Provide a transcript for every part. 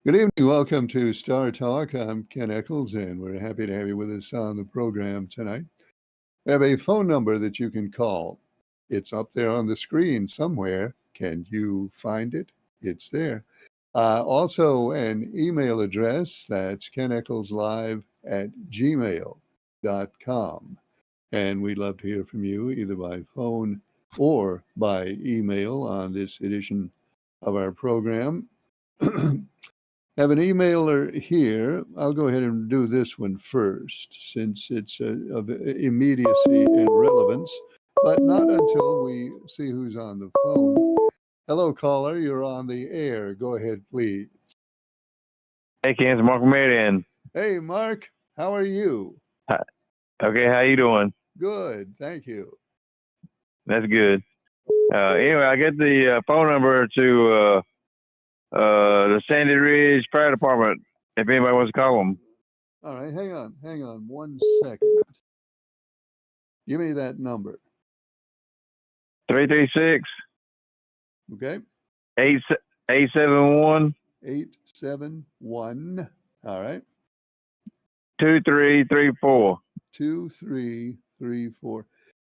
Good evening. Welcome to Star Talk. I'm Ken Eccles, and we're happy to have you with us on the program tonight. We have a phone number that you can call. It's up there on the screen somewhere. Can you find it? It's there. Also, an email address that's keneckleslive@gmail.com. And we'd love to hear from you either by phone or by email on this edition of our program. Have an emailer here. I'll go ahead and do this one first since it's of immediacy and relevance, but not until we see who's on the phone. Hello, caller. You're on the air. Go ahead, please. Hey, Ken, it's Mark Marion. Hey, Mark. How are you? Okay, how you doing? Good. Thank you. That's good. Anyway, I get the phone number to the Sandy Ridge Fire Department if anybody wants to call them. All right. Hang on 1 second. Give me that number. 336. Okay. 871. 871. All right. 2334. 2334.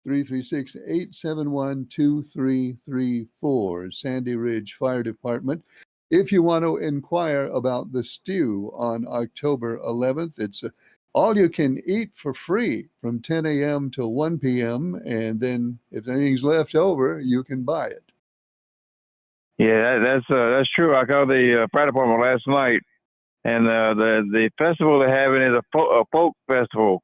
336-871-2334, Sandy Ridge Fire Department. If you want to inquire about the stew on October 11th, it's all you can eat for free from 10 a.m. to 1 p.m. And then if anything's left over, you can buy it. Yeah, that's true. I called the fire department last night, and the festival they're having is a folk festival.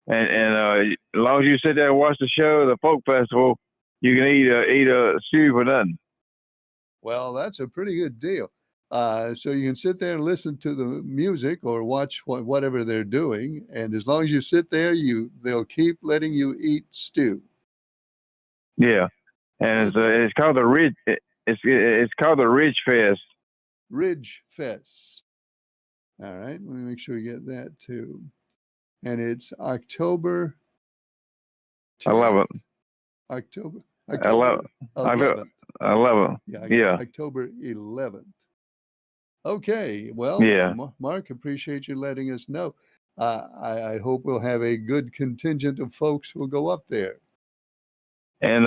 And as long as you sit there and watch the show, the folk festival, you can eat a stew for nothing. Well, that's a pretty good deal. So you can sit there and listen to the music or watch whatever they're doing, and as long as you sit there, they'll keep letting you eat stew. Yeah, and it's called the Ridge. It's called the Ridge Fest. Ridge Fest. All right, let me make sure you get that too. And it's October 11th. October 11th. 11th. Yeah. October 11th. Okay. Well, yeah. Mark, appreciate you letting us know. I hope we'll have a good contingent of folks who'll go up there. And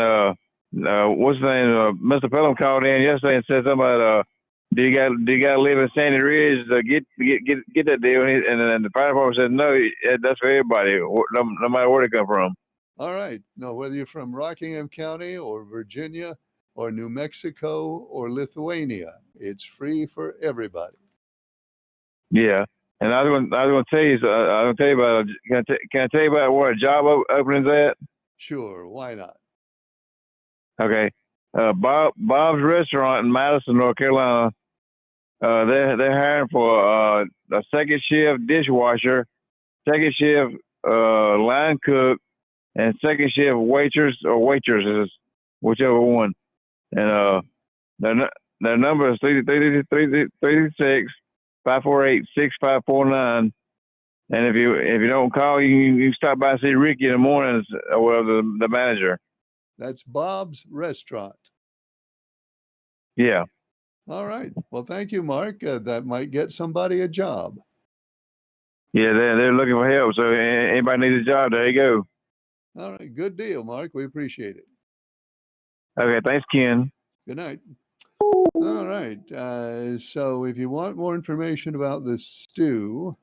what's the name? Mr. Pelham called in yesterday and said something about do you got to live in Sandy Ridge to get that deal? And then the fire department said no, that's for everybody, no matter where they come from. All right. No, whether you're from Rockingham County or Virginia or New Mexico or Lithuania, it's free for everybody. Yeah. And I was going to tell you. I was going to tell you about. Can I tell you about where a job opening's at? Sure. Why not? Okay. Bob's Restaurant in Madison, North Carolina. They're hiring for a second shift dishwasher, second shift line cook, and second shift waitress or waitresses, whichever one. And their number is 336-548-6549. And if you don't call, you stop by and see Ricky in the mornings or the manager. That's Bob's Restaurant. Yeah. All right. Well, thank you, Mark. That might get somebody a job. Yeah, they're looking for help. So anybody needs a job, there you go. All right. Good deal, Mark. We appreciate it. Okay. Thanks, Ken. Good night. All right. So if you want more information about the stew,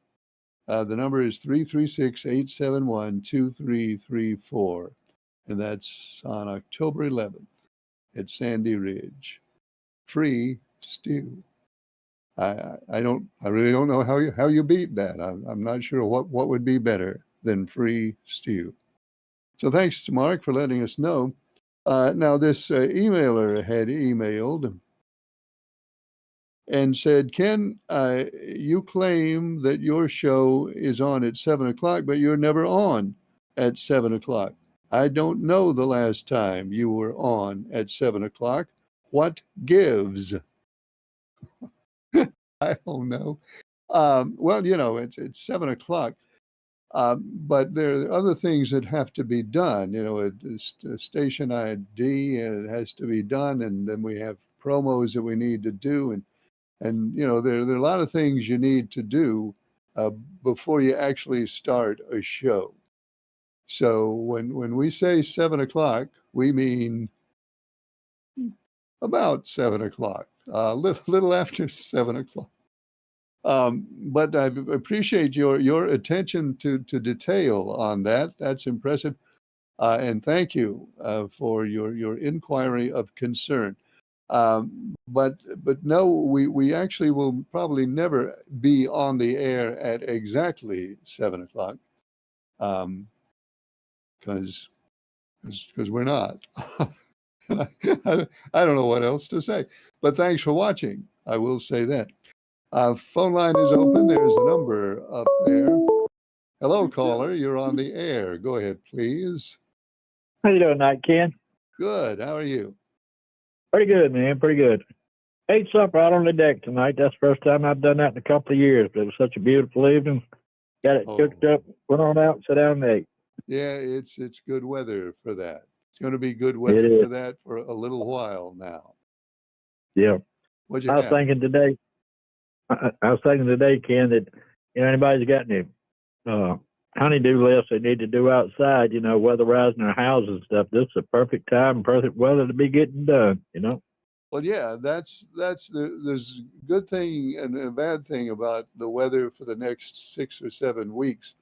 the number is 336-871-2334. And that's on October 11th at Sandy Ridge. Free stew. I really don't know how you beat that. I'm not sure what would be better than free stew. So thanks to Mark for letting us know. Now this emailer had emailed and said, Ken, you claim that your show is on at 7:00, but you're never on at 7:00. I don't know the last time you were on at 7:00. What gives? I don't know. Well, it's 7:00, but there are other things that have to be done. It's a station ID, and it has to be done, and then we have promos that we need to do, and And there are a lot of things you need to do before you actually start a show. So when we say 7 o'clock, we mean about 7 o'clock, little after 7 o'clock. But I appreciate your attention to detail on that. That's impressive. And thank you for your inquiry of concern. But no, we actually will probably never be on the air at exactly 7 o'clock, because we're not. I, I don't know what else to say. But thanks for watching. I will say that. Phone line is open. There's a number up there. Hello, caller. You're on the air. Go ahead, please. How you doing tonight, Ken? Good. How are you? Pretty good, man. Pretty good. Ate supper out on the deck tonight. That's the first time I've done that in a couple of years. But it was such a beautiful evening. Got it cooked up, went on out, sat down and ate. Yeah, it's good weather for that. It's going to be good weather for that for a little while now. Yeah. What'd you I was have? thinking today, Ken, that anybody's got any honeydew lists they need to do outside, weatherizing their houses and stuff. This is a perfect time, perfect weather to be getting done, Well, yeah, there's a good thing and a bad thing about the weather for the next 6 or 7 weeks.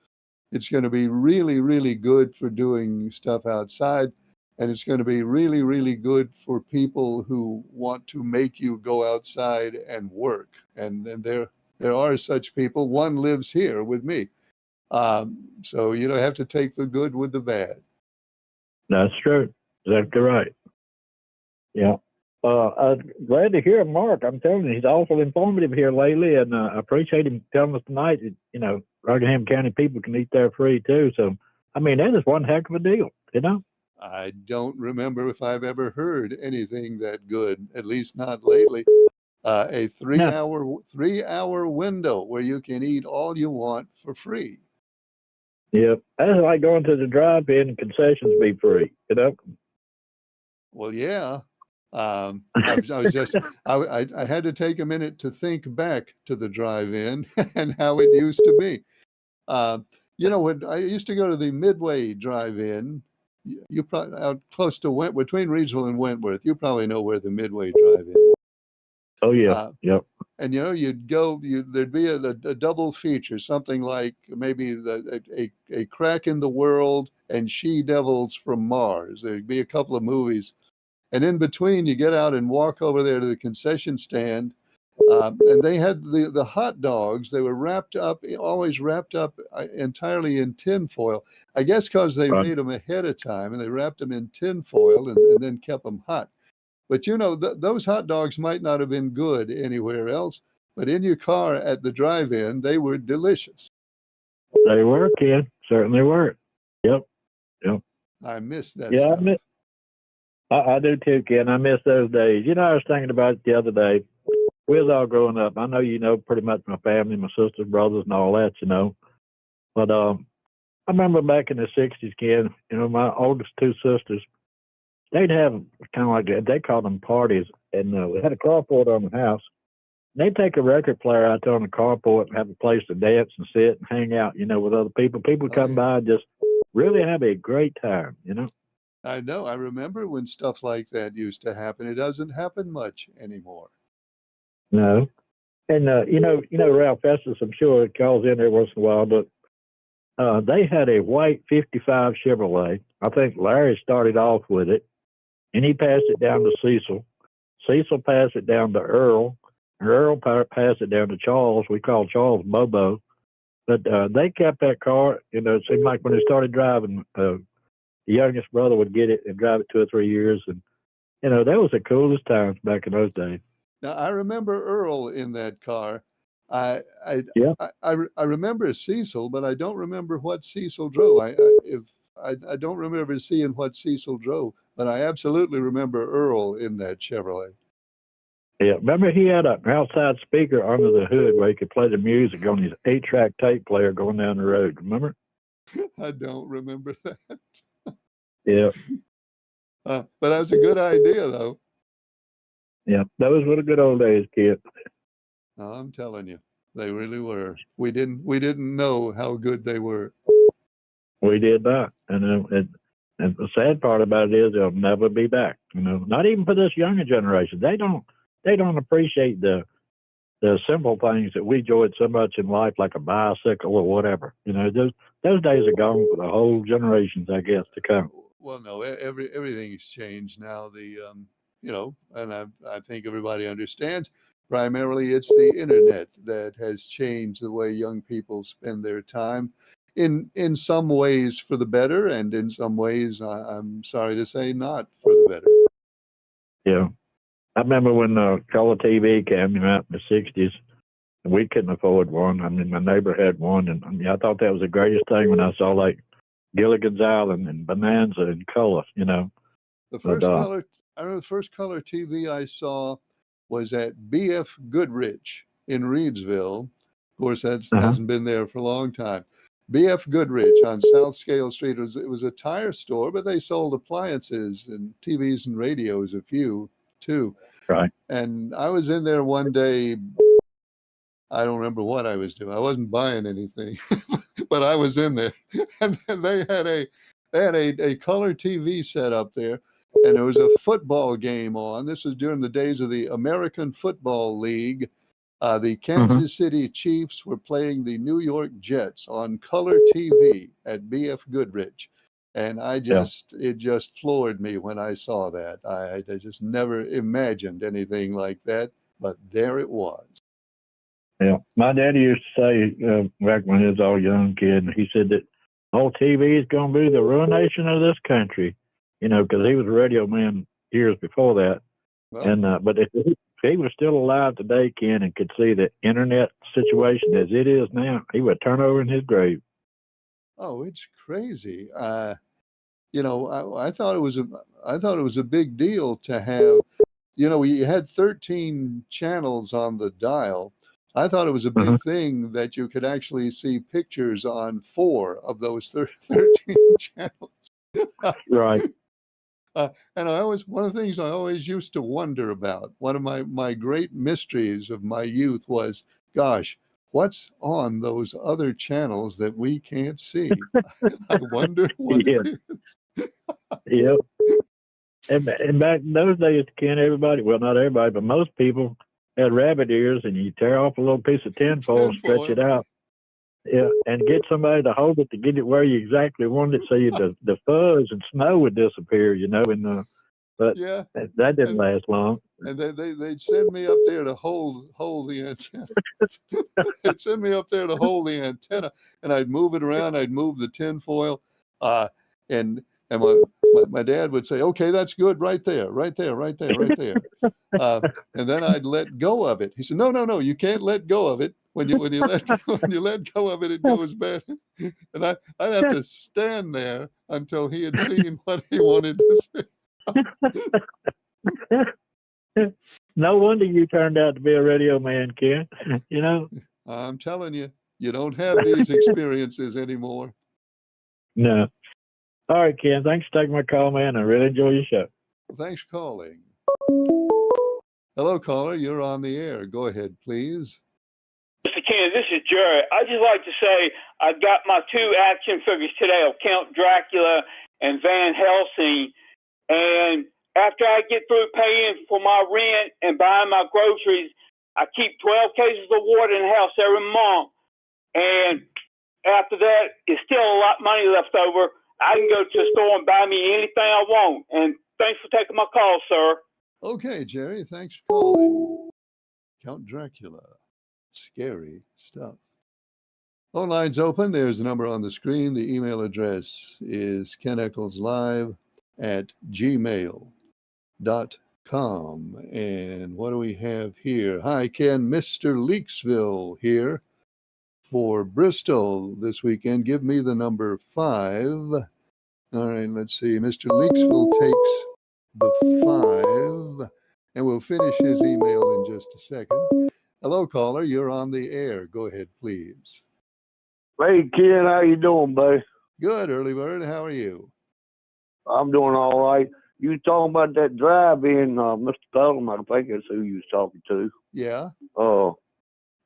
It's going to be really, really good for doing stuff outside, and it's going to be really, really good for people who want to make you go outside and work. And there are such people. One lives here with me. So you don't have to take the good with the bad. That's true. Exactly right. Yeah. I'm glad to hear Mark. I'm telling you, he's awful informative here lately, and I appreciate him telling us tonight that, Rockingham County people can eat there free too. So, I mean, that is one heck of a deal, I don't remember if I've ever heard anything that good, at least not lately. A 3-hour window where you can eat all you want for free. Yeah, that's like going to the drive-in and concessions be free, Well, yeah. I had to take a minute to think back to the drive-in and how it used to be. When I used to go to the Midway Drive-In, you probably out close to between Regional and Wentworth. You probably know where the Midway Drive-In is. Oh yeah, yep. And you'd go. There'd be a double feature, something like maybe a Crack in the World and She Devils from Mars. There'd be a couple of movies. And in between, you get out and walk over there to the concession stand, and they had the hot dogs. They were always wrapped up entirely in tin foil. I guess because they made them ahead of time, and they wrapped them in tin foil and then kept them hot. But those hot dogs might not have been good anywhere else, but in your car at the drive-in, they were delicious. They were, Ken. Certainly were. Yep. I miss that stuff. I do too, Ken. I miss those days. I was thinking about it the other day. We was all growing up. I know pretty much my family, my sisters, brothers, and all that, But I remember back in the 60s, Ken, my oldest two sisters, they'd have kind of like, they called them parties, and we had a carport on the house. They'd take a record player out there on the carport and have a place to dance and sit and hang out, with other people. People come by and just really have a great time, I know. I remember when stuff like that used to happen. It doesn't happen much anymore. No. And, Ralph Festus, I'm sure it calls in there once in a while, but they had a white 55 Chevrolet. I think Larry started off with it, and he passed it down to Cecil. Cecil passed it down to Earl. Earl passed it down to Charles. We called Charles Bobo. But they kept that car. It seemed like when they started driving, the youngest brother would get it and drive it 2 or 3 years. And, that was the coolest times back in those days. Now, I remember Earl in that car. I remember Cecil, but I don't remember what Cecil drove. I don't remember seeing what Cecil drove, but I absolutely remember Earl in that Chevrolet. Yeah, remember he had an outside speaker under the hood where he could play the music on his 8-track tape player going down the road. Remember? I don't remember that. Yeah. But that was a good idea, though. Yeah, those were the good old days, kid. I'm telling you, they really were. We didn't know how good they were. We did that, and the sad part about it is they'll never be back. Not even for this younger generation. They don't appreciate the simple things that we enjoyed so much in life, like a bicycle or whatever. Those days are gone for the whole generations, I guess, to come. Well, no, everything's changed now. And I think everybody understands. Primarily, it's the internet that has changed the way young people spend their time. In some ways for the better, and in some ways, I'm sorry to say, not for the better. Yeah. I remember when color TV came out in the 60s, and we couldn't afford one. I mean, my neighbor had one, and I thought that was the greatest thing when I saw, like, Gilligan's Island and Bonanza in color, The first color, I remember the first color TV I saw was at B.F. Goodrich in Reedsville. Of course, that hasn't been there for a long time. B.F. Goodrich on South Scale Street. It was a tire store, but they sold appliances and TVs and radios, a few too. Right. And I was in there one day. I don't remember what I was doing. I wasn't buying anything, but I was in there, and they had a color TV set up there, and there was a football game on. This was during the days of the American Football League. The Kansas City Chiefs were playing the New York Jets on color TV at B.F. Goodrich. And it just floored me when I saw that. I just never imagined anything like that, but there it was. Yeah. My daddy used to say, back when he was all young kid, he said that all TV is going to be the ruination of this country, because he was a radio man years before that. Well, but if he was still alive today, Ken, and could see the internet situation as it is now, he would turn over in his grave. Oh, it's crazy. I thought it was a big deal to have. We had 13 channels on the dial. I thought it was a big thing that you could actually see pictures on 4 of those 13 channels. Right. And one of the things I always used to wonder about, one of my great mysteries of my youth was, gosh, what's on those other channels that we can't see? I wonder what it is. Yep. And back in those days, Ken, not everybody, but most people had rabbit ears, and you tear off a little piece of tinfoil and stretch it out. Yeah, and get somebody to hold it to get it where you exactly wanted it, so the fuzz and snow would disappear, but yeah, that didn't last long. And they'd send me up there to hold the antenna. They'd send me up there to hold the antenna, and I'd move it around. I'd move the tinfoil, and my dad would say, "Okay, that's good, right there. And then I'd let go of it. He said, "No, you can't let go of it. When you let go of it, it goes bad." And I'd have to stand there until he had seen what he wanted to see. No wonder you turned out to be a radio man, Ken. I'm telling you, you don't have these experiences anymore. No. All right, Ken. Thanks for taking my call, man. I really enjoy your show. Well, thanks for calling. Hello, caller. You're on the air. Go ahead, please. Mr. Ken, this is Jerry. I'd just like to say I got my 2 action figures today of Count Dracula and Van Helsing. And after I get through paying for my rent and buying my groceries, I keep 12 cases of water in the house every month. And after that, it's still a lot of money left over. I can go to the store and buy me anything I want. And thanks for taking my call, sir. Okay, Jerry. Thanks for calling. Count Dracula. Scary stuff. Phone line's open. There's a number on the screen. The email address is keneccleslive@gmail.com. And what do we have here? Hi, Ken. Mr. Leaksville here for Bristol this weekend. Give me the number 5. All right, let's see. Mr. Leaksville takes the 5, and we'll finish his email in just a second. Hello, caller. You're on the air. Go ahead, please. Hey, Ken, how you doing, buddy? Good, Early Bird. How are you? I'm doing all right. You talking about that drive-in, Mr. Pelham, I think that's who you was talking to. Yeah.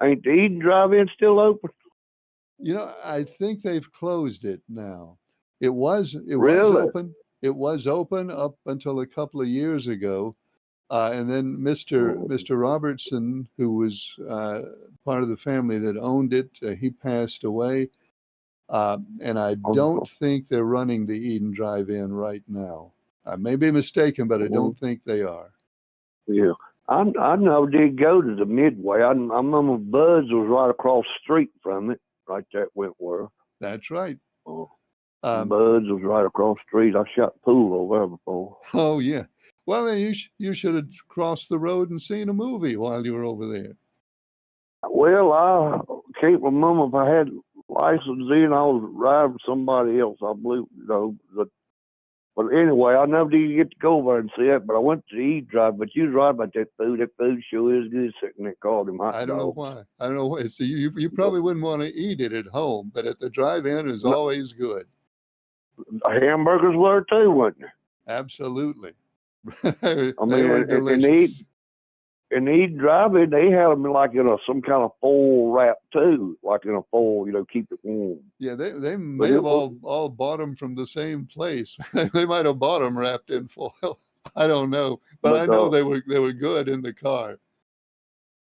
Ain't the Eden Drive-In still open? I think they've closed it now. It was Really? open. It was open up until a couple of years ago, and then Mr. Robertson, who was part of the family that owned it, he passed away, and I don't think they're running the Eden Drive-In right now. I may be mistaken, but I don't think they are. Yeah. I never did go to the Midway. I remember Bud's was right across the street from it, right there at Wentworth. That's right. Bud's was right across the street. I shot pool over there before. Oh yeah. Well, then you should have crossed the road and seen a movie while you were over there. Well, I can't remember if I had license in. I was riding with somebody else, I believe, But anyway, I never did get to go over and see it, but I went to the Eden Drive. But you was right about that food. That food sure is good, sitting there called him hot I don't know dogs. why. I don't know why. So you probably wouldn't want to eat it at home, but at the drive-in is always good. Hamburgers were too, wasn't there? Absolutely. I mean, they were delicious. And the Eden Drive-In, they had them like in some kind of foil wrap too, like in a foil, keep it warm. Yeah, they may have all bought them from the same place. They might have bought them wrapped in foil. I don't know, but I know they were good in the car.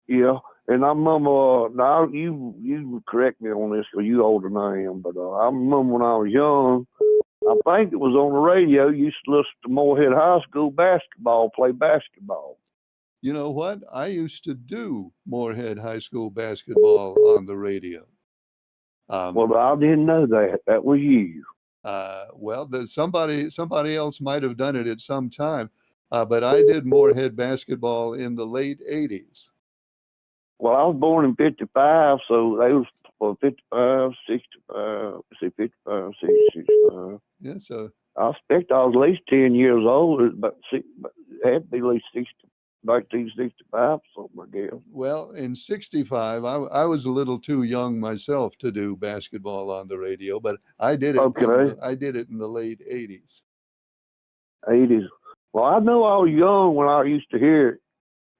Yeah, and I remember now you correct me on this because you older than I am, but I remember when I was young, I think it was on the radio. You used to listen to Moorhead High School play basketball. You know what? I used to do Moorhead High School basketball on the radio. Well, I didn't know that. That was you. Well, somebody else might have done it at some time, but I did Moorhead basketball in the late 80s. Well, I was born in 55, so they was 55, 65, 55, 65. Yeah, so I expect I was at least 10 years old, but it had to be at least 1965, something, I guess. Well, in 65, I was a little too young myself to do basketball on the radio, but I did it. Okay. I did it in the late 80s. 80s. Well, I know I was young when I used to hear it.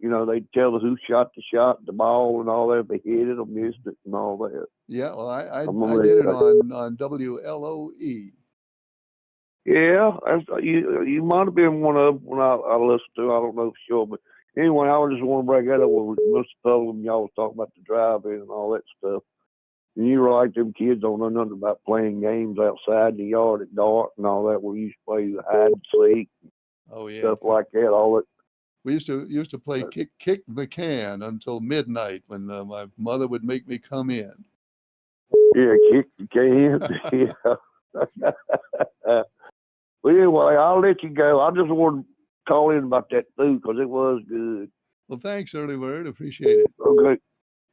They'd tell us who shot the shot, the ball, and all that. They hit it or missed it and all that. Yeah, well, I did it on WLOE. Yeah, you might have been one of them when I listened to. I don't know for sure, but anyway, I just want to bring that up with Mr. Pullum. Y'all was talking about the drive-in and all that stuff. And you were like, them kids don't know nothing about playing games outside in the yard at dark and all that. We used to play hide and seek. Oh yeah, stuff like that. All that. We used to play kick the can until midnight when my mother would make me come in. Yeah, kick the can. Yeah. But anyway, I'll let you go. I just wanted to call in about that food because it was good. Well, thanks, Early Word. Appreciate it. Okay.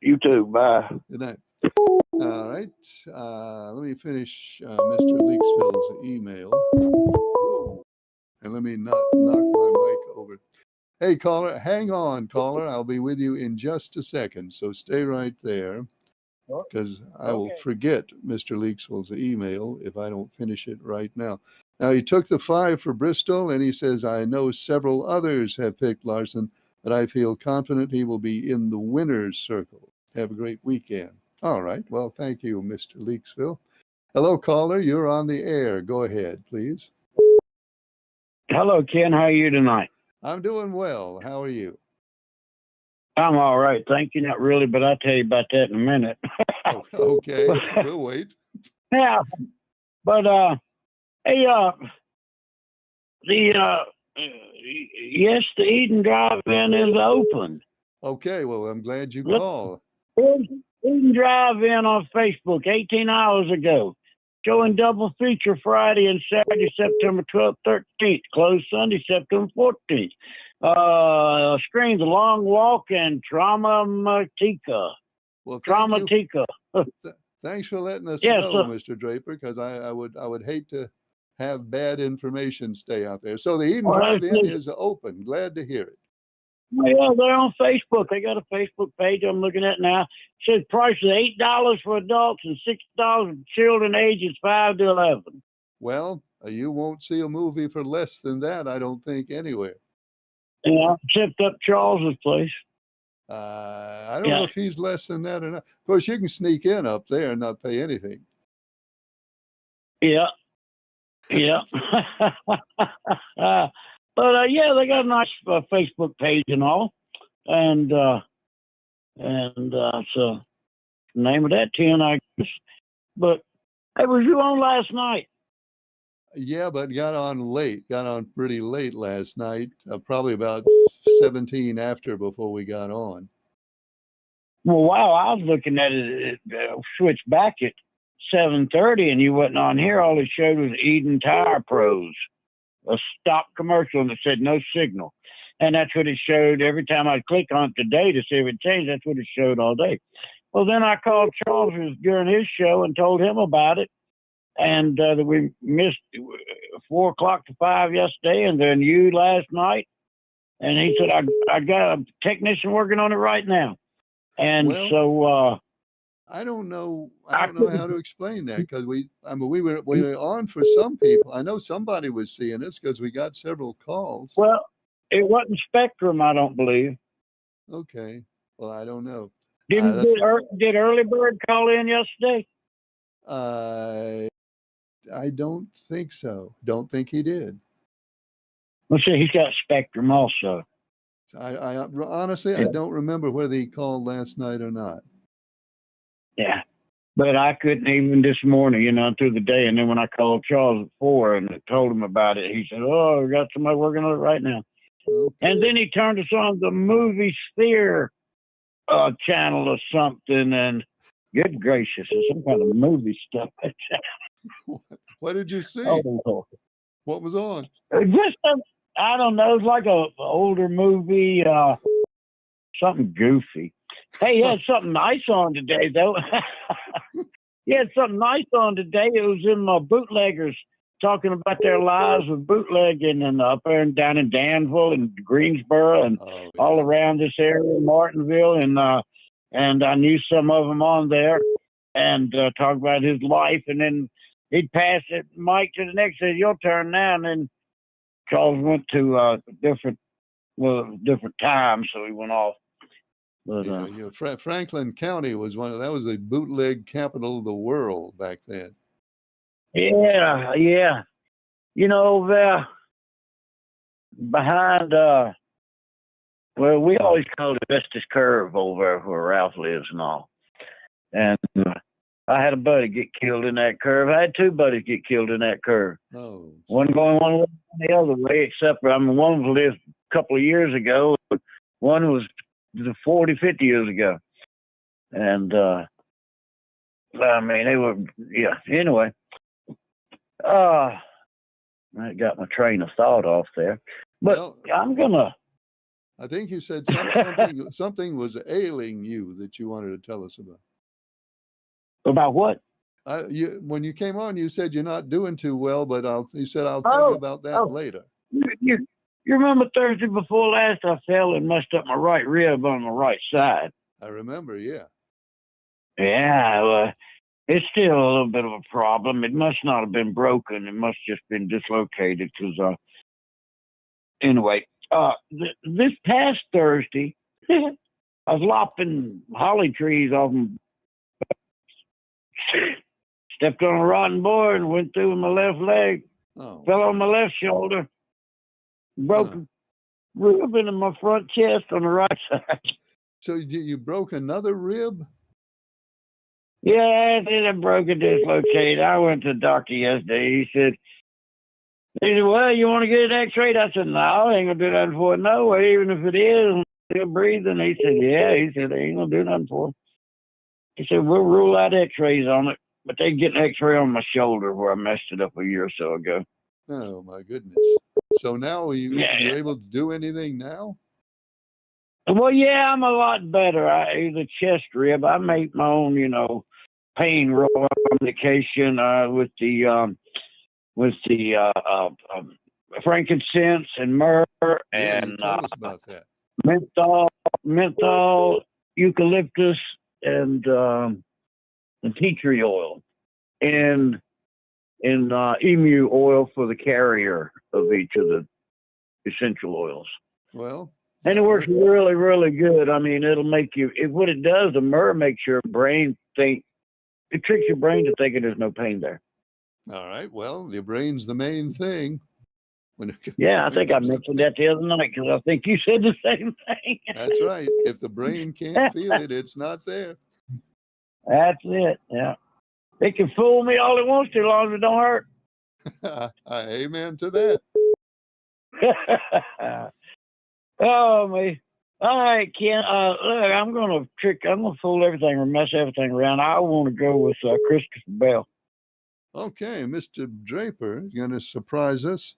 You too. Bye. Good night. All right. Let me finish Mr. Leaksville's email. Whoa. And let me not knock my mic over. Hey, caller, hang on, caller. I'll be with you in just a second. So stay right there because I will forget Mr. Leaksville's email if I don't finish it right now. Now, he took the 5 for Bristol, and he says, I know several others have picked Larson, but I feel confident he will be in the winner's circle. Have a great weekend. All right. Well, thank you, Mr. Leaksville. Hello, caller. You're on the air. Go ahead, please. Hello, Ken. How are you tonight? I'm doing well. How are you? I'm all right. Thank you. Not really, but I'll tell you about that in a minute. Okay. We'll wait. Yeah. But, hey, yes, the Eden Drive-In is open. Okay. Well, I'm glad you called. Eden Drive-In on Facebook 18 hours ago. Showing double feature Friday and Saturday, September 12th, 13th. Closed Sunday, September 14th. Screens A Long Walk and Traumatica. Well, Traumatica. Thanks for letting us know, Mr. Draper, because I would hate to have bad information stay out there. So the Eden Drive-In is open. Glad to hear it. Yeah, they're on Facebook. They got a Facebook page I'm looking at now. It says price is $8 for adults and $6 for children ages 5 to 11. Well, you won't see a movie for less than that, I don't think, anywhere. Yeah, except up Charles's place. I don't know Yeah, if he's less than that or not. Of course, you can sneak in up there and not pay anything. yeah, yeah. But yeah, they got a nice Facebook page and all, and so name of that 10, I guess. But hey, was you on last night? Yeah, but got on pretty late last night, probably about 17 after before we got on. Well, wow, I was looking at it, switched back at 7:30, and you wasn't on here. All it showed was Eden Tire Pros, a stop commercial, and it said no signal. And that's what it showed every time I click on it today to see if it changed. That's what it showed all day. Well, then I called Charles during his show and told him about it, and that we missed 4 o'clock to 5 yesterday, and then you last night. And he said, I got a technician working on it right now. And Well, so I don't know. I I don't know how couldn't. to explain that because we were on for some people. I know somebody was seeing us because we got several calls. Well, it wasn't Spectrum, I don't believe. Okay. Well, I don't know. Did, That's did Early Bird call in yesterday? I don't think so. Don't think he did. Let's see, he's got Spectrum also. I honestly, I Yeah. don't remember whether he called last night or not. Yeah. But I couldn't even this morning, through the day. And then when I called Charles at 4 and told him about it, he said, "Oh, we got somebody working on it right now." Okay. And then he turned us on the Movie Sphere channel or something. And good gracious, there's some kind of movie stuff. What did you see? Oh, What was on? just I don't know. It's like a older movie, something goofy. Hey, he had something nice on today, though. He had something nice on today. It was in Bootleggers talking about their lives of bootlegging and up there and down in Danville and Greensboro and Oh, all yeah. around this area, Martinsville, and I knew some of them on there and talk about his life. And then he'd pass it, Mike, to the next. Said, "Your turn now." And then Charles went to different times, so he went off. But Yeah, Franklin County was that was the bootleg capital of the world back then. yeah, there behind. Well, we always call it Vestas Curve over where Ralph lives and all. And I had a buddy get killed in that curve. I had 2 buddies get killed in that curve. Oh, One going one way, the other way. Except for one lived a couple of years ago. One was 40, 50 years ago. And, they were, yeah. Anyway, I got my train of thought off there. But well, I'm going to. I think you said something was ailing you that you wanted to tell us about. About what? When you came on, you said you're not doing too well, but you said I'll tell you about that later. You remember Thursday before last, I fell and messed up my right rib on the right side. I remember, yeah. Yeah, well, it's still a little bit of a problem. It must not have been broken. It must just been dislocated. Because anyway, this past Thursday, I was lopping holly trees off them. Stepped on a rotten board and went through my left leg. Oh, Fell on my left shoulder. Broke a rib in my front chest on the right side. so you broke another rib? Yeah, I broke and dislocated. I went to the doctor yesterday. He said, "Well, you want to get an x-ray?" I said, "No, I ain't going to do nothing for it. No way, even if it is, I'm still breathing." He said, "Yeah." He said, "They ain't going to do nothing for it." He said, "We'll rule out x-rays on it." But they get an x-ray on my shoulder where I messed it up a year or so ago. Oh, my goodness. So now are you able to do anything now? Well, yeah, I'm a lot better. The chest rib, I make my own, pain roll medication with the frankincense and myrrh Yeah, and you told us about that. menthol, eucalyptus, and tea tree oil, and emu oil for the carrier of each of the essential oils. Well, And it works really, really good. I mean, it'll make you, what it does, the myrrh makes your brain think, it tricks your brain to thinking there's no pain there. All right. Well, your brain's the main thing. Yeah, I think I mentioned that the other night because I think you said the same thing. That's right. If the brain can't feel it, it's not there. That's it. Yeah. It can fool me all it wants to, as long as it don't hurt. Amen to that. Oh, me. All right, Ken. Look, I'm gonna fool everything or mess everything around. I want to go with Christopher Bell. Okay, Mr. Draper is going to surprise us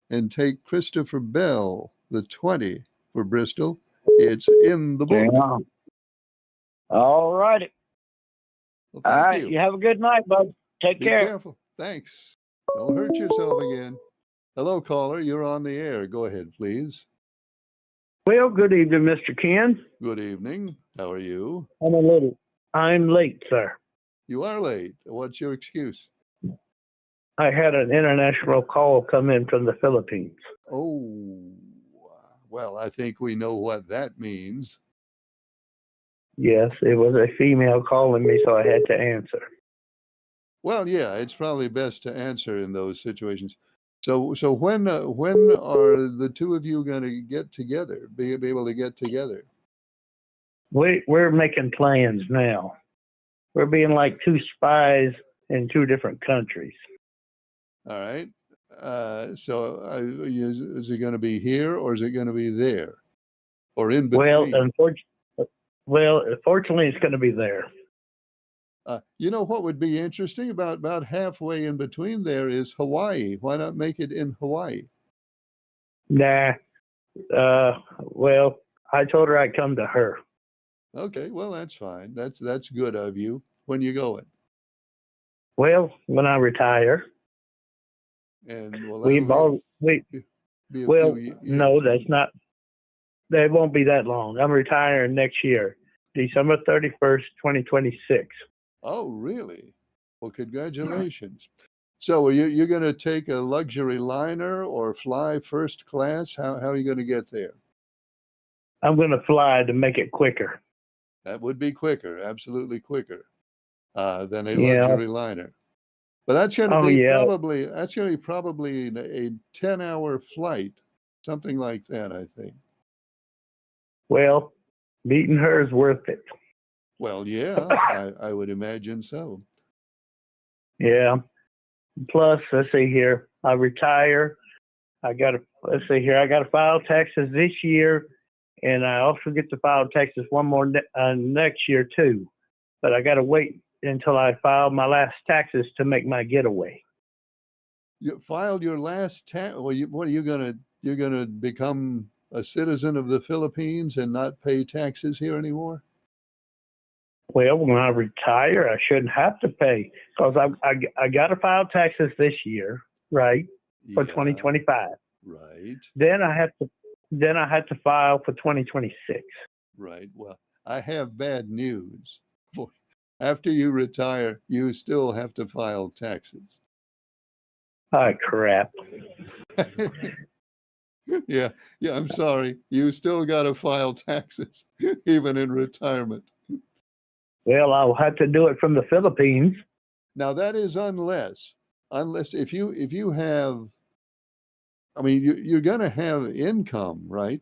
and take Christopher Bell, the 20 for Bristol. It's in the book. Yeah. All righty. Well, All thank right. you. You have a good night, bud. Take Be care. careful. Thanks. Don't hurt yourself again. Hello, caller. You're on the air. Go ahead, please. Well, good evening, Mr. Ken. Good evening. How are you? I'm late, sir. You are late. What's your excuse? I had an international call come in from the Philippines. Oh, well, I think we know what that means. Yes, it was a female calling me, so I had to answer. Well, yeah, it's probably best to answer in those situations. So when are the two of you going to get together? Be able to get together? We're making plans now. We're being like two spies in two different countries. All right. So is it going to be here or is it going to be there, or in between? Fortunately, it's going to be there. You know what would be interesting? About halfway in between there is Hawaii. Why not make it in Hawaii? Nah. Well, I told her I'd come to her. Okay, well that's fine. That's good of you. When you going? Well, when I retire. And well, We both no, that's not. That won't be that long. I'm retiring next year, December 31st, 2026. Oh, really? Well, congratulations. So are you going to take a luxury liner or fly first class? How are you going to get there? I'm going to fly to make it quicker. That would be quicker, absolutely quicker than a luxury liner. But that's going to be probably a 10-hour flight, something like that, I think. Well, meeting her is worth it. Well, yeah, I would imagine so. Yeah. Plus, let's see here. I retire. I got to file taxes this year, and I also get to file taxes one more next year too. But I got to wait until I file my last taxes to make my getaway. You filed your last tax. Well, what are you gonna? You're gonna become a citizen of the Philippines and not pay taxes here anymore? Well, when I retire, I shouldn't have to pay because I got to file taxes this year, right, for 2025. Right. Then I had to file for 2026. Right. Well, I have bad news. After you retire, you still have to file taxes. Oh, crap. Yeah, I'm sorry. You still got to file taxes, even in retirement. Well, I'll have to do it from the Philippines. Now that is unless if you have, I mean, you're going to have income, right?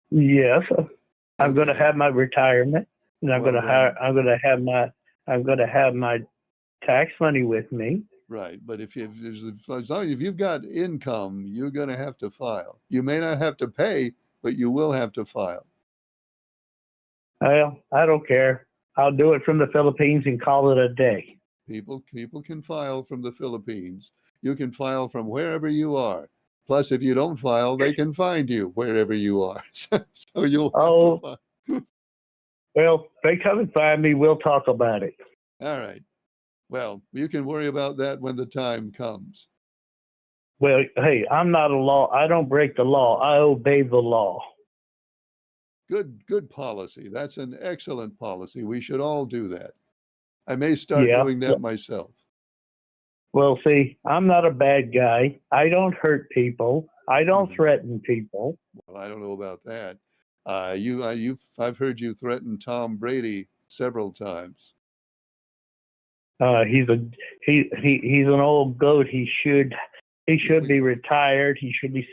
Yes, I'm going to have my retirement, and I'm going to have my tax money with me. Right, but if you've got income, you're going to have to file. You may not have to pay, but you will have to file. Well, I don't care. I'll do it from the Philippines and call it a day. People can file from the Philippines. You can file from wherever you are. Plus, if you don't file, they can find you wherever you are. So you'll have to file. Well, if they come and find me, we'll talk about it. All right. Well, you can worry about that when the time comes. Well, hey, I'm not a law. I don't break the law. I obey the law. Good policy. That's an excellent policy. We should all do that. I may start doing that myself. Well, see, I'm not a bad guy. I don't hurt people. I don't threaten people. Well, I don't know about that. I've heard you threaten Tom Brady several times. He's an old goat. He should be retired. He should be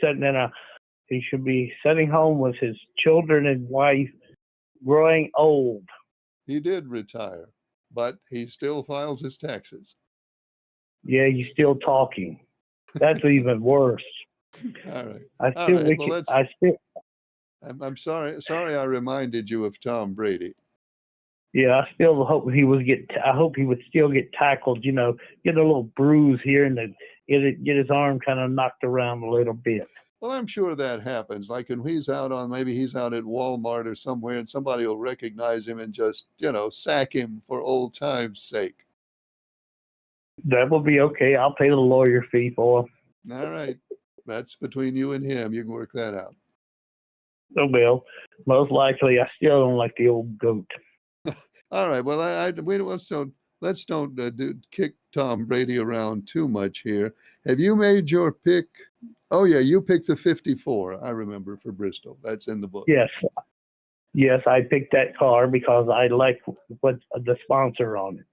sitting home with his children and wife, growing old. He did retire, but he still files his taxes. Yeah, he's still talking. That's even worse. All right. I All still right. wish Well, it, I still I'm sorry. Sorry, I reminded you of Tom Brady. yeah, I still hope I hope he would still get tackled, get a little bruise here and get his arm kind of knocked around a little bit. Well, I'm sure that happens. Like when maybe he's out at Walmart or somewhere, and somebody will recognize him and just, sack him for old time's sake. That will be okay. I'll pay the lawyer fee for him. All right. That's between you and him. You can work that out. So, Bill, most likely, I still don't like the old goat. All right. Well, let's don't kick Tom Brady around too much here. Have you made your pick? Oh yeah, you picked the 54. I remember, for Bristol. That's in the book. Yes, I picked that car because I like what the sponsor on it.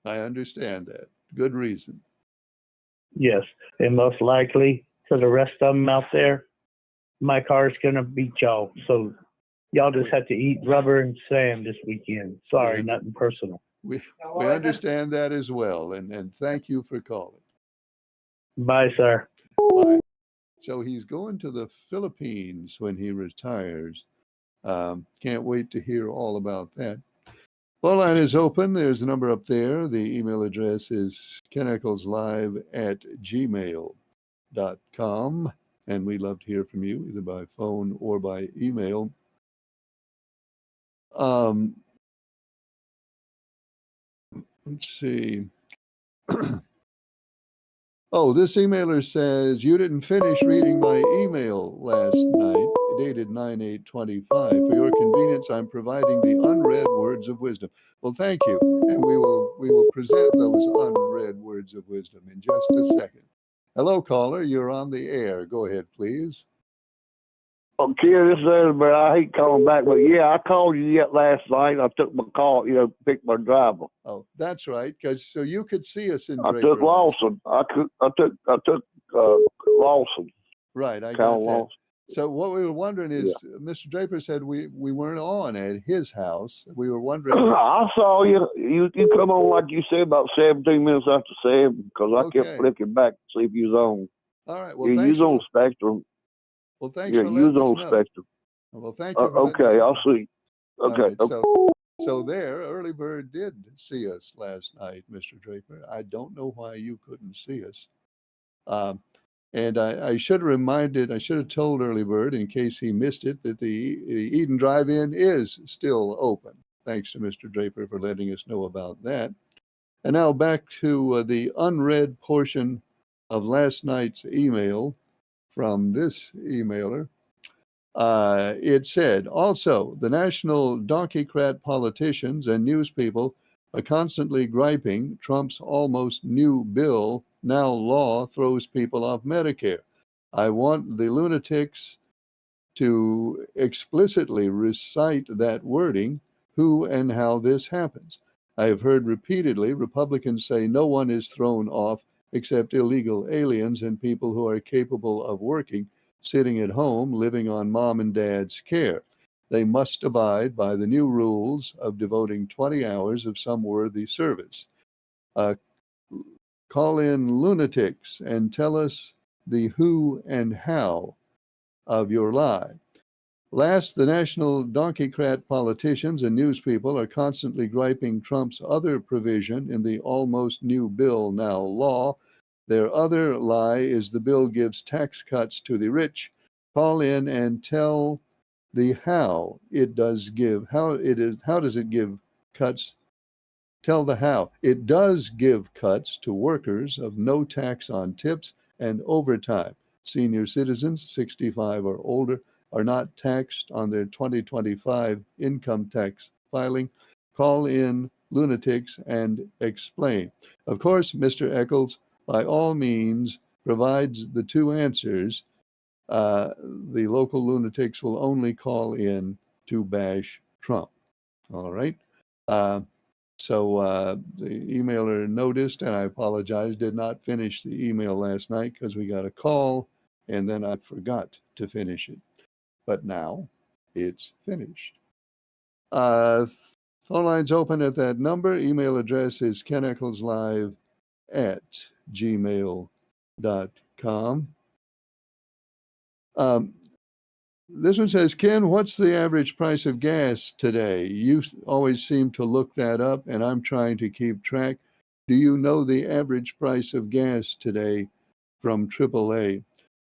I understand that. Good reason. Yes, and most likely for the rest of them out there, my car's gonna beat y'all. So y'all just have to eat rubber and sand this weekend. Sorry, Yeah. nothing personal. We understand that as well, and thank you for calling. Bye, sir. Bye. So he's going to the Philippines when he retires. Can't wait to hear all about that. Phone line is open. There's a number up there. The email address is keneckleslive@gmail.com. And we'd love to hear from you either by phone or by email. Let's see. Oh, this emailer says, you didn't finish reading my email last night, dated 9/8/25. For your convenience, I'm providing the unread words of wisdom. Well, thank you. And we will present those unread words of wisdom in just a second. Hello, caller. You're on the air. Go ahead, please. Okay, this is Edinburgh. I hate calling back, but yeah, I called you yet last night. I took my call, picked my driver. Oh, that's right. Because so you could see us in I Draper took Lawson. I took Lawson. Right, I Cal got that. Lawson. So what we were wondering is, Mr. Draper said we weren't on at his house. We were wondering. I saw you. You come on like you said about 17 minutes after 7 because I kept flicking back to see if you was on. All right. Well, you thanks. was on Spectrum. Well, thanks for letting us know. You was on Spectrum. Well, thank you. Okay, I'll see. Okay. Right, so there, Early Bird did see us last night, Mr. Draper. I don't know why you couldn't see us. And I should have told Early Bird, in case he missed it, that the Eden Drive-In is still open. Thanks to Mr. Draper for letting us know about that. And now back to the unread portion of last night's email from this emailer. It said, also, the national donkeycrat politicians and news people are constantly griping Trump's almost new bill, now law, throws people off Medicare. I want the lunatics to explicitly recite that wording, who and how this happens. I have heard repeatedly Republicans say no one is thrown off except illegal aliens and people who are capable of working, sitting at home, living on mom and dad's care. They must abide by the new rules of devoting 20 hours of some worthy service. Call in lunatics and tell us the who and how of your lie. Last, the national donkeycrat politicians and news people are constantly griping Trump's other provision in the almost new bill, now law. Their other lie is the bill gives tax cuts to the rich. Call in and tell the how it does give. How does it give cuts? Tell the how. It does give cuts to workers of no tax on tips and overtime. Senior citizens 65 or older are not taxed on their 2025 income tax filing. Call in lunatics and explain. Of course, Mr. Eccles, by all means, provides the two answers the local lunatics will only call in to bash Trump. All right. So the emailer noticed, and I apologize, did not finish the email last night because we got a call and then I forgot to finish it. But now it's finished. Phone lines open at that number. Email address is keneckelslive@gmail.com. This one says, Ken, what's the average price of gas today? You always seem to look that up, and I'm trying to keep track. Do you know the average price of gas today from AAA?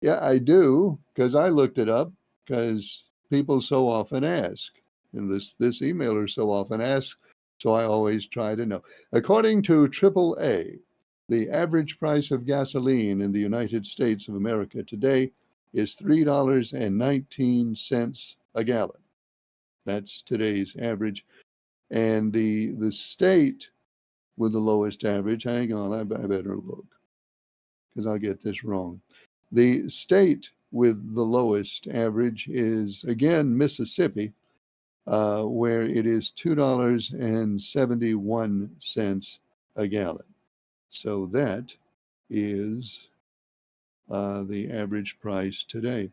Yeah, I do, because I looked it up, because people so often ask. And this emailer so often asks, so I always try to know. According to AAA, the average price of gasoline in the United States of America today is $3.19 a gallon. That's today's average. And the state with the lowest average, hang on, I better look, because I'll get this wrong. The state with the lowest average is, again, Mississippi, where it is $2.71 a gallon. So that is the average price today.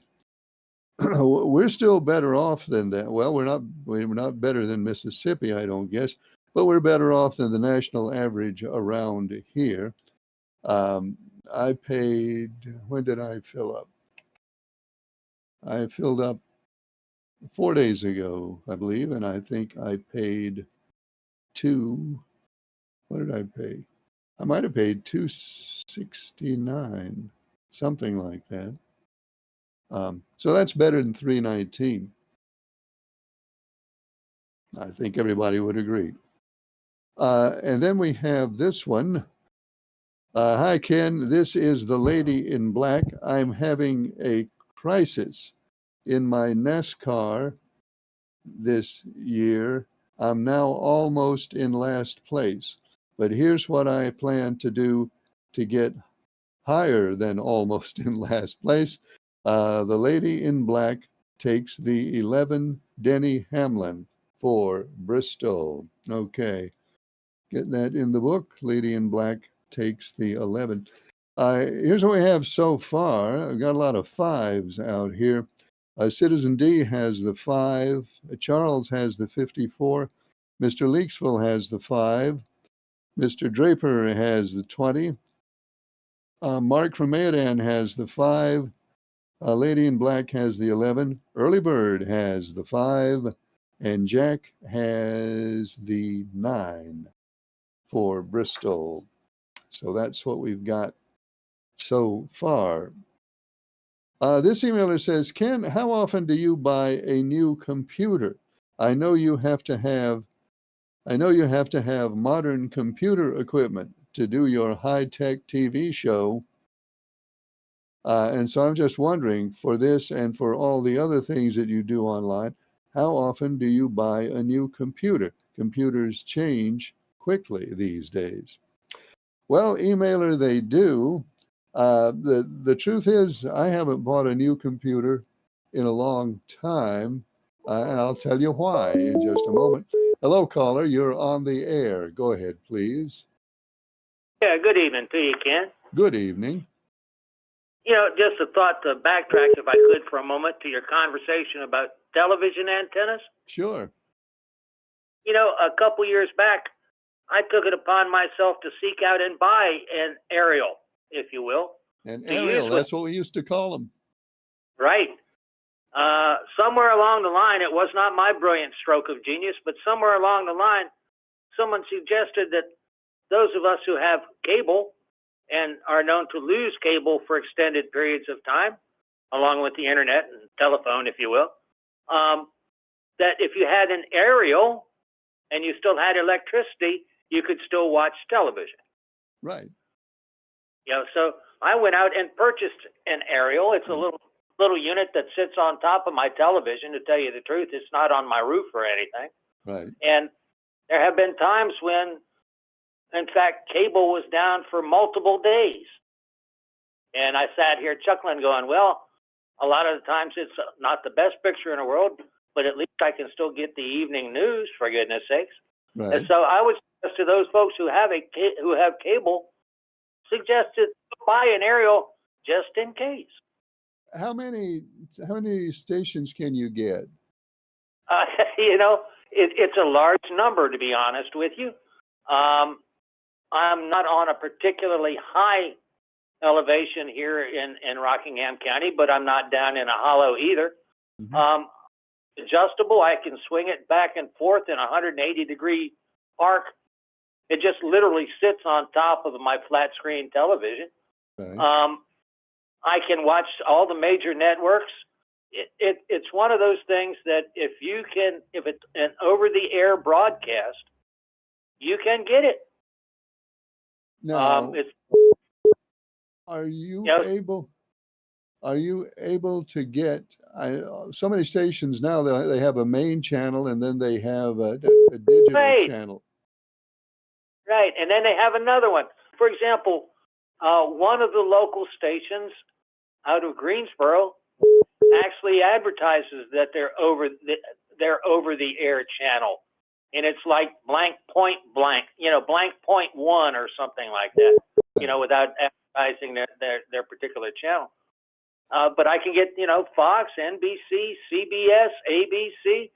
We're still better off than that. Well, we're not better than Mississippi, I don't guess, but we're better off than the national average around here. I paid, when did I fill up? I filled up 4 days ago, I believe, and I think I paid what did I pay? I might have paid $2.69, something like that. So that's better than $3.19. I think everybody would agree. And then we have this one. Hi, Ken. This is the lady in black. I'm having a crisis in my NASCAR this year. I'm now almost in last place, but here's what I plan to do to get higher than almost in last place. The lady in black takes the 11 Denny Hamlin for Bristol. Okay, get that in the book. Lady in black takes the 11. Here's what we have so far. I've got a lot of fives out here. Citizen D has the 5. Charles has the 54. Mr. Leaksville has the 5. Mr. Draper has the 20. Mark from Mayodan has the 5. Lady in Black has the 11. Early Bird has the 5. And Jack has the 9 for Bristol. So that's what we've got so far. This emailer says, Ken, how often do you buy a new computer? I know you have to have modern computer equipment to do your high-tech TV show. And so I'm just wondering, for this and for all the other things that you do online, how often do you buy a new computer? Computers change quickly these days. Well, emailer, they do. The truth is, I haven't bought a new computer in a long time, and I'll tell you why in just a moment. Hello, caller. You're on the air. Go ahead, please. Yeah, good evening to you, Ken. Good evening. You know, just a thought to backtrack, if I could, for a moment to your conversation about television antennas. Sure. You know, a couple years back, I took it upon myself to seek out and buy an aerial, if you will. An aerial, that's what we used to call them. Right. Somewhere along the line, it was not my brilliant stroke of genius, but somewhere along the line, someone suggested that those of us who have cable and are known to lose cable for extended periods of time, along with the internet and telephone, if you will, that if you had an aerial and you still had electricity, you could still watch television. Right. You know, so I went out and purchased an aerial. It's a little unit that sits on top of my television, to tell you the truth. It's not on my roof or anything. Right. And there have been times when, in fact, cable was down for multiple days. And I sat here chuckling, going, well, A lot of the times it's not the best picture in the world, but at least I can still get the evening news, for goodness sakes. Right. And so I would suggest to those folks who have cable, suggest to buy an aerial just in case. How many stations can you get? You know, it's a large number, to be honest with you. I'm not on a particularly high elevation here in Rockingham County, but I'm not down in a hollow either. Mhm. Adjustable, I can swing it back and forth in a 180-degree arc. It just literally sits on top of my flat screen television. Right. I can watch all the major networks. It's one of those things that if it's an over-the-air broadcast, you can get it. Now, It's are you you know, able to get so many stations now? They have a main channel and then they have a digital Right. channel. right, and then they have another one. For example, one of the local stations out of Greensboro actually advertises that they're over the air channel, and it's like blank point blank, blank point one or something like that, without advertising their particular channel. But I can get Fox, NBC, CBS, ABC,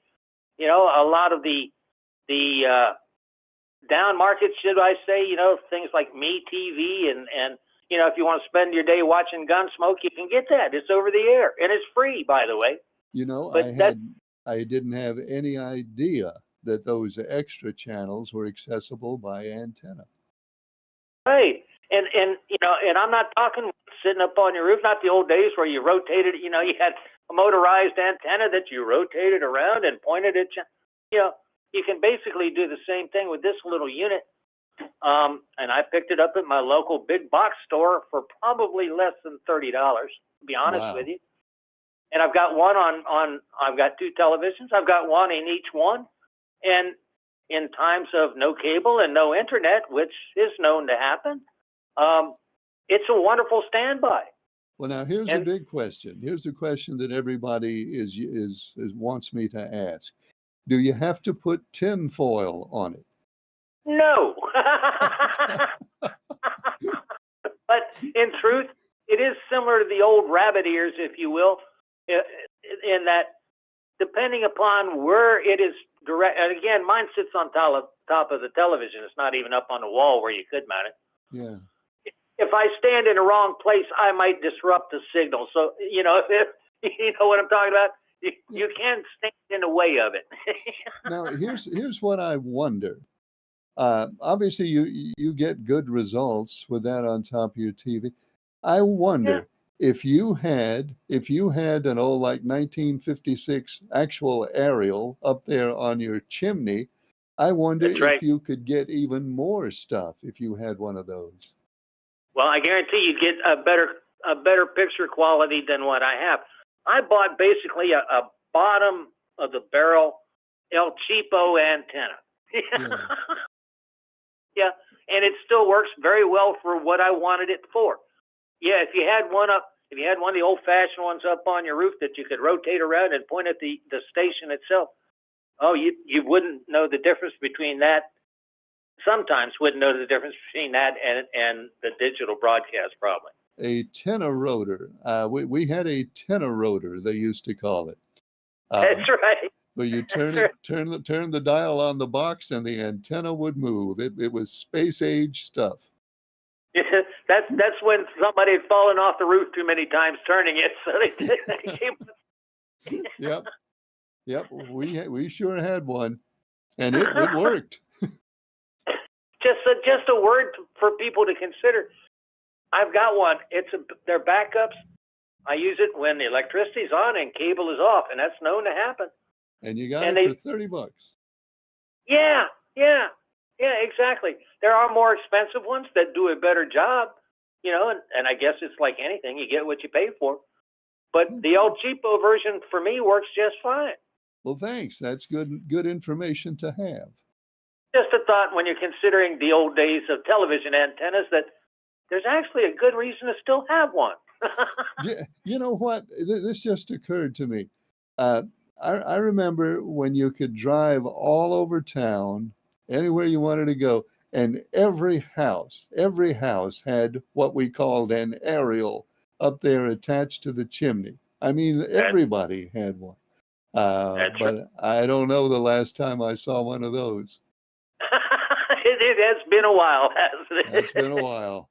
a lot of the down markets, should I say, things like MeTV and if you want to spend your day watching Gunsmoke, you can get that. It's over the air, and it's free, by the way. But I didn't have any idea that those extra channels were accessible by antenna. Right, and I'm not talking sitting up on your roof, not the old days where you rotated. You had a motorized antenna that you rotated around and pointed at you. You can basically do the same thing with this little unit. And I picked it up at my local big box store for probably less than $30, to be honest Wow. with you. And I've got one I've got two televisions. I've got one in each one. And in times of no cable and no internet, which is known to happen, it's a wonderful standby. Well, now here's a big question. Here's a question that everybody is wants me to ask. Do you have to put tin foil on it? No. But in truth, it is similar to the old rabbit ears, if you will, in that depending upon where it is direct, and again, mine sits on top of the television. It's not even up on the wall where you could mount it. Yeah. If I stand in the wrong place, I might disrupt the signal. So, if you know what I'm talking about, you can't stand in the way of it. Now, here's what I wonder. Obviously, you get good results with that on top of your TV. I wonder if you had an old like 1956 actual aerial up there on your chimney. I wonder That's right. if you could get even more stuff if you had one of those. Well, I guarantee you get a better picture quality than what I have. I bought basically a bottom of the barrel El Cheapo antenna. Yeah, and it still works very well for what I wanted it for. Yeah, if you had one of the old-fashioned ones up on your roof that you could rotate around and point at the station itself, you wouldn't know the difference between that. Sometimes wouldn't know the difference between that and the digital broadcast, probably. A tenarotor. We had a tenarotor, they used to call it. That's right. But you turn the dial on the box and the antenna would move. It was space age stuff. Yeah, that's when somebody had fallen off the roof too many times turning it, so they came. Yep. We sure had one, and it worked. Just a word for people to consider. I've got one. They're backups. I use it when the electricity's on and cable is off, and that's known to happen. And you got it for $30. Yeah, exactly. There are more expensive ones that do a better job, and I guess it's like anything, you get what you pay for. But the El Cheapo version for me works just fine. Well, thanks. That's good information to have. Just a thought when you're considering the old days of television antennas that there's actually a good reason to still have one. Yeah, you know what? This just occurred to me. Uh, I remember when you could drive all over town, anywhere you wanted to go, and every house had what we called an aerial up there attached to the chimney. I mean, everybody had one. That's right. But I don't know the last time I saw one of those. It has been a while, hasn't it? It's been a while.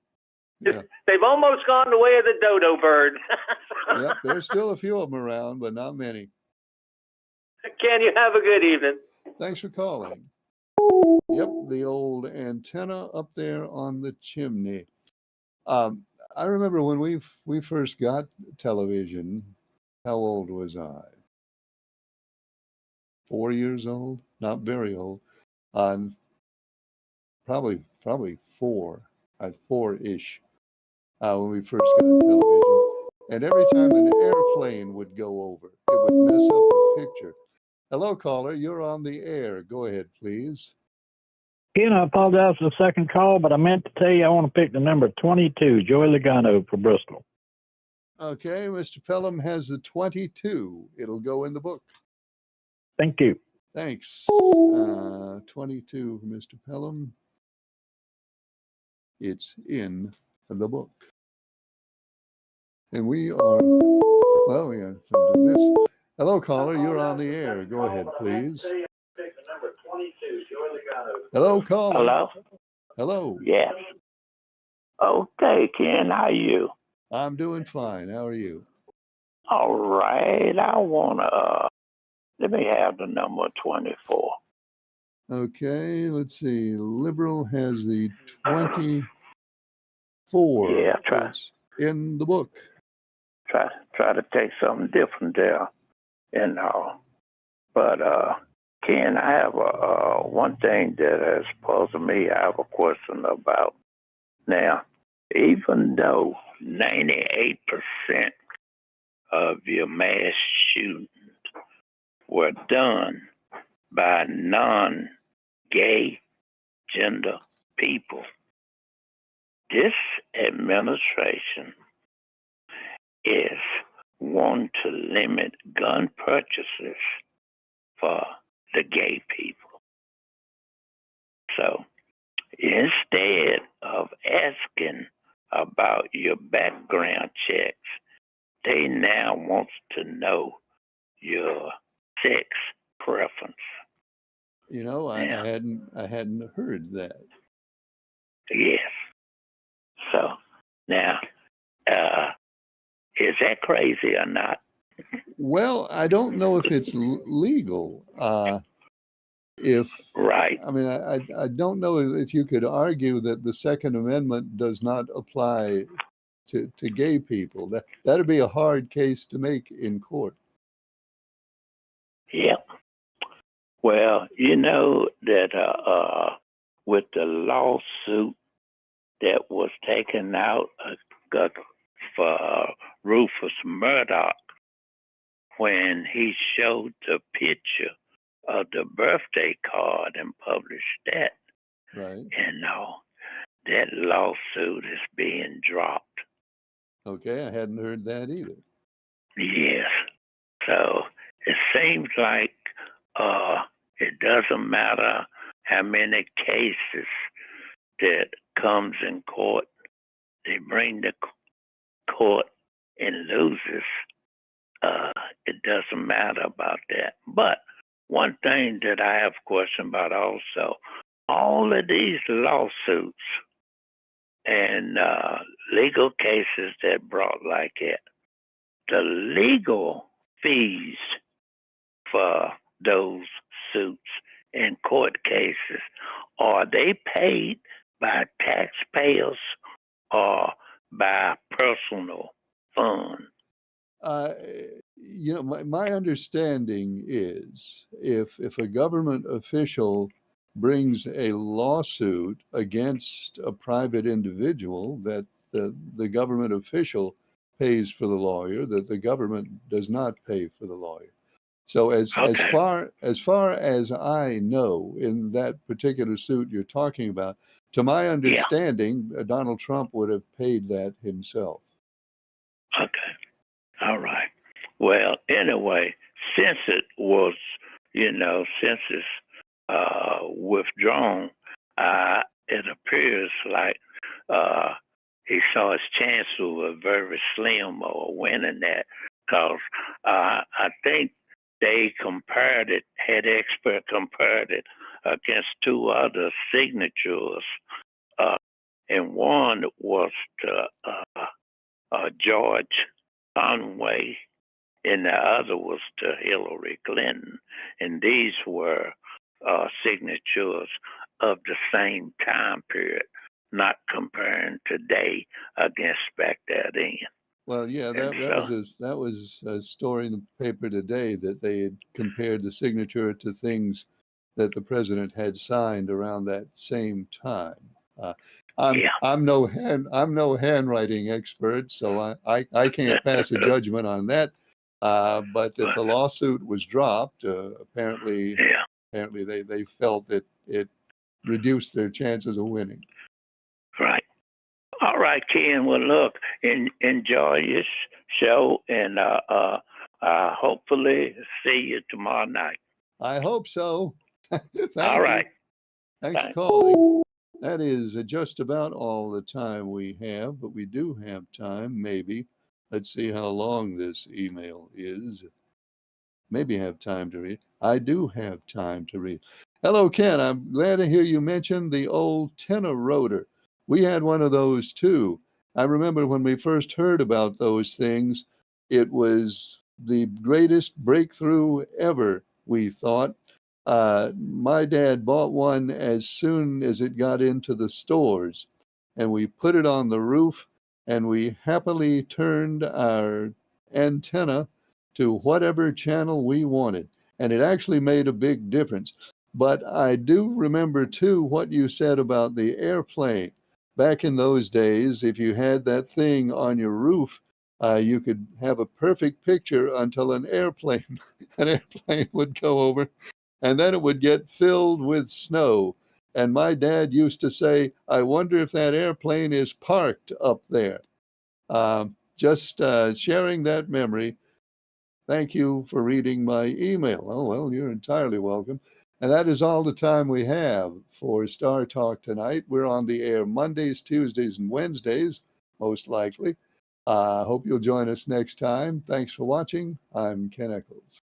Yeah. They've almost gone the way of the dodo bird. Yep, there's still a few of them around, but not many. Ken, you have a good evening. Thanks for calling. Yep, the old antenna up there on the chimney. I remember when we first got television. How old was I? 4 years old, not very old. Probably four, 4-ish, when we first got television. And every time an airplane would go over, it would mess up the picture. Hello, caller. You're on the air. Go ahead, please. Ken, I apologize for the second call, but I meant to tell you I want to pick the number 22, Joey Logano for Bristol. Okay, Mr. Pelham has the 22. It'll go in the book. Thank you. Thanks. 22, Mr. Pelham. It's in the book. And we are, well, we have to do this. Hello, caller. You're on the air. Go ahead, please. Hello, caller. Hello? Hello. Yes. Okay, Ken, how are you? I'm doing fine. How are you? All right. I want to, let me have the number 24. Okay, let's see. Liberal has the 24. Yeah, try. It's in the book. Try to take something different there, But Ken, I have one thing that has puzzled me. I have a question about. Now, even though 98% of your mass shootings were done by non-gay gender people, this administration is wanting to limit gun purchases for the gay people. So instead of asking about your background checks, they now want to know your sex preference. You know, I hadn't heard that. Yes. So now, is that crazy or not? Well, I don't know if it's legal. Right. I mean, I don't know if you could argue that the Second Amendment does not apply to gay people. That'd be a hard case to make in court. Yep. Well, you know that with the lawsuit that was taken out for Rufus Murdoch, when he showed the picture of the birthday card and published that, right? And that lawsuit is being dropped. Okay, I hadn't heard that either. Yes. So it seems like it doesn't matter how many cases that comes in court, they bring the court and loses. It doesn't matter about that. But one thing that I have a question about also, all of these lawsuits and legal cases that brought like it, the legal fees for those suits and court cases, are they paid by taxpayers or by personal funds? You know, my understanding is if a government official brings a lawsuit against a private individual, that the government official pays for the lawyer, that the government does not pay for the lawyer. So as far as I know, in that particular suit you're talking about, to my understanding, Donald Trump would have paid that himself. Okay. All right. Well, anyway, since it was, since it's withdrawn, it appears like uh, he saw his chances were very slim of winning that because I think they compared it, had expert compared it against two other signatures, uh, and one was to George Conway, and the other was to Hillary Clinton. And these were signatures of the same time period, not comparing today against back then. Well, yeah, And that was a story in the paper today that they had compared the signature to things that the president had signed around that same time. Uh, I'm no handwriting expert, so I can't pass a judgment on that. But if the lawsuit was dropped, apparently they felt that it reduced their chances of winning. Right. All right, Ken. Well, look, enjoy your show, and hopefully see you tomorrow night. I hope so. All right. Thanks for calling. That is just about all the time we have, but we do have time, maybe. Let's see how long this email is. Maybe have time to read. I do have time to read. Hello, Ken. I'm glad to hear you mention the old tenor rotor. We had one of those too. I remember when we first heard about those things, it was the greatest breakthrough ever, we thought. My dad bought one as soon as it got into the stores, and we put it on the roof, and we happily turned our antenna to whatever channel we wanted. And it actually made a big difference. But I do remember too what you said about the airplane. Back in those days, if you had that thing on your roof, you could have a perfect picture until an airplane would go over, and then it would get filled with snow. And my dad used to say, I wonder if that airplane is parked up there. Just sharing that memory. Thank you for reading my email. Oh, well, you're entirely welcome. And that is all the time we have for Star Talk tonight. We're on the air Mondays, Tuesdays, and Wednesdays, most likely. Hope you'll join us next time. Thanks for watching. I'm Ken Echols.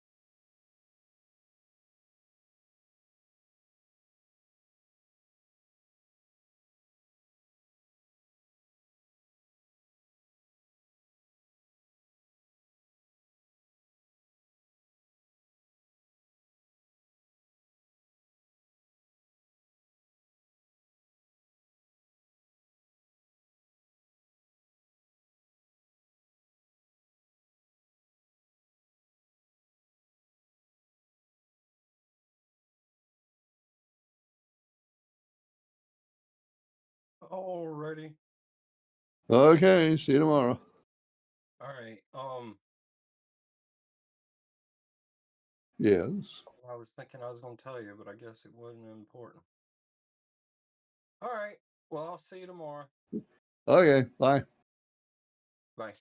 Alrighty. Okay, see you tomorrow. All right. Yes. I was thinking I was going to tell you, but I guess it wasn't important. All right. Well, I'll see you tomorrow. Okay, bye. Bye.